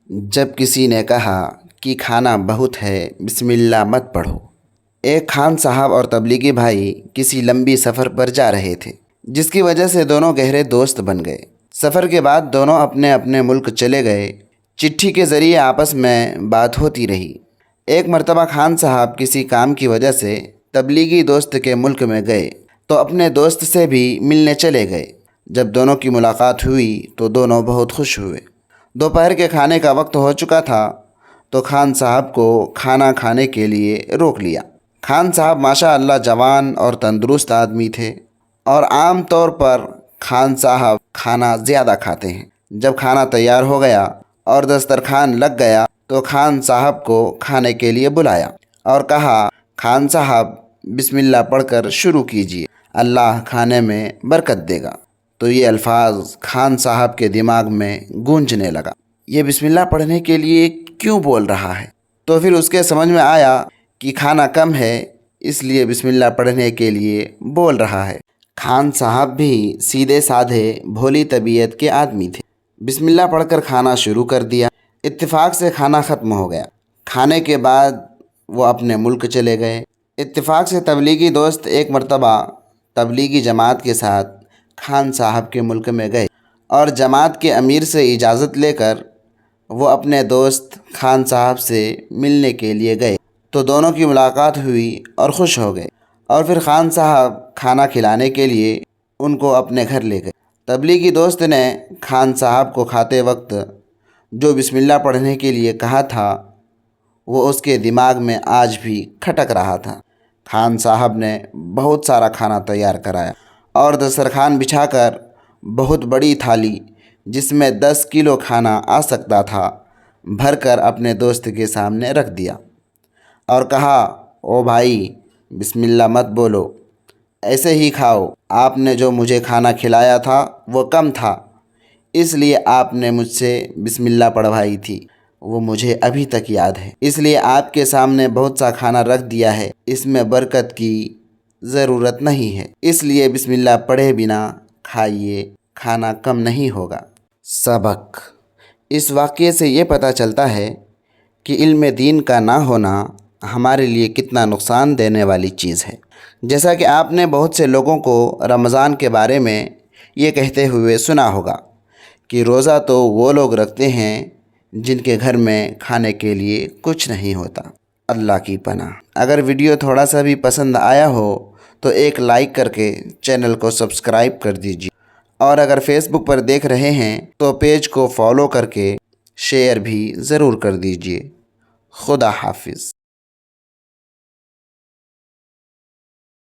جب کسی نے کہا کہ کھانا بہت ہے، بسم اللہ مت پڑھو۔ ایک خان صاحب اور تبلیغی بھائی کسی لمبی سفر پر جا رہے تھے، جس کی وجہ سے دونوں گہرے دوست بن گئے۔ سفر کے بعد دونوں اپنے اپنے ملک چلے گئے۔ چٹھی کے ذریعے آپس میں بات ہوتی رہی۔ ایک مرتبہ خان صاحب کسی کام کی وجہ سے تبلیغی دوست کے ملک میں گئے تو اپنے دوست سے بھی ملنے چلے گئے۔ جب دونوں کی ملاقات ہوئی تو دونوں بہت خوش ہوئے۔ دوپہر کے کھانے کا وقت ہو چکا تھا تو خان صاحب کو کھانا کھانے کے لیے روک لیا۔ خان صاحب ماشاء اللہ جوان اور تندرست آدمی تھے اور عام طور پر خان صاحب کھانا زیادہ کھاتے ہیں۔ جب کھانا تیار ہو گیا اور دسترخوان لگ گیا تو خان صاحب کو کھانے کے لیے بلایا اور کہا، خان صاحب بسم اللہ پڑھ کر شروع کیجیے، اللہ کھانے میں برکت دے گا۔ تو یہ الفاظ خان صاحب کے دماغ میں گونجنے لگا، یہ بسم اللہ پڑھنے کے لیے کیوں بول رہا ہے؟ تو پھر اس کے سمجھ میں آیا کہ کھانا کم ہے، اس لیے بسم اللہ پڑھنے کے لیے بول رہا ہے۔ خان صاحب بھی سیدھے سادھے بھولی طبیعت کے آدمی تھے۔ بسم اللہ پڑھ کر کھانا شروع کر دیا۔ اتفاق سے کھانا ختم ہو گیا۔ کھانے کے بعد وہ اپنے ملک چلے گئے۔ اتفاق سے تبلیغی دوست ایک مرتبہ تبلیغی جماعت کے ساتھ خان صاحب کے ملک میں گئے اور جماعت کے امیر سے اجازت لے کر وہ اپنے دوست خان صاحب سے ملنے کے لیے گئے تو دونوں کی ملاقات ہوئی اور خوش ہو گئے، اور پھر خان صاحب کھانا کھلانے کے لیے ان کو اپنے گھر لے گئے۔ تبلیغی دوست نے خان صاحب کو کھاتے وقت جو بسم اللہ پڑھنے کے لیے کہا تھا وہ اس کے دماغ میں آج بھی کھٹک رہا تھا۔ خان صاحب نے بہت سارا کھانا تیار کرایا اور دسترخوان بچھا کر بہت بڑی تھالی جس میں 10 کلو کھانا آ سکتا تھا بھر کر اپنے دوست کے سامنے رکھ دیا اور کہا، او بھائی بسم اللہ مت بولو، ایسے ہی کھاؤ، آپ نے جو مجھے کھانا کھلایا تھا وہ کم تھا، اس لیے آپ نے مجھ سے بسم اللہ پڑھوائی تھی، وہ مجھے ابھی تک یاد ہے، اس لیے آپ کے سامنے بہت سا کھانا رکھ دیا ہے، اس میں برکت کی ضرورت نہیں ہے، اس لیے بسم اللہ پڑھے بنا کھائیے، کھانا کم نہیں ہوگا۔ سبق: اس واقعے سے یہ پتہ چلتا ہے کہ علم دین کا نہ ہونا ہمارے لیے کتنا نقصان دینے والی چیز ہے۔ جیسا کہ آپ نے بہت سے لوگوں کو رمضان کے بارے میں یہ کہتے ہوئے سنا ہوگا کہ روزہ تو وہ لوگ رکھتے ہیں جن کے گھر میں کھانے کے لیے کچھ نہیں ہوتا۔ اللہ کی پناہ۔ اگر ویڈیو تھوڑا سا بھی پسند آیا ہو تو ایک لائک کر کے چینل کو سبسکرائب کر دیجیے، اور اگر فیس بک پر دیکھ رہے ہیں تو پیج کو فالو کر کے شیئر بھی ضرور کر دیجیے۔ خدا حافظ۔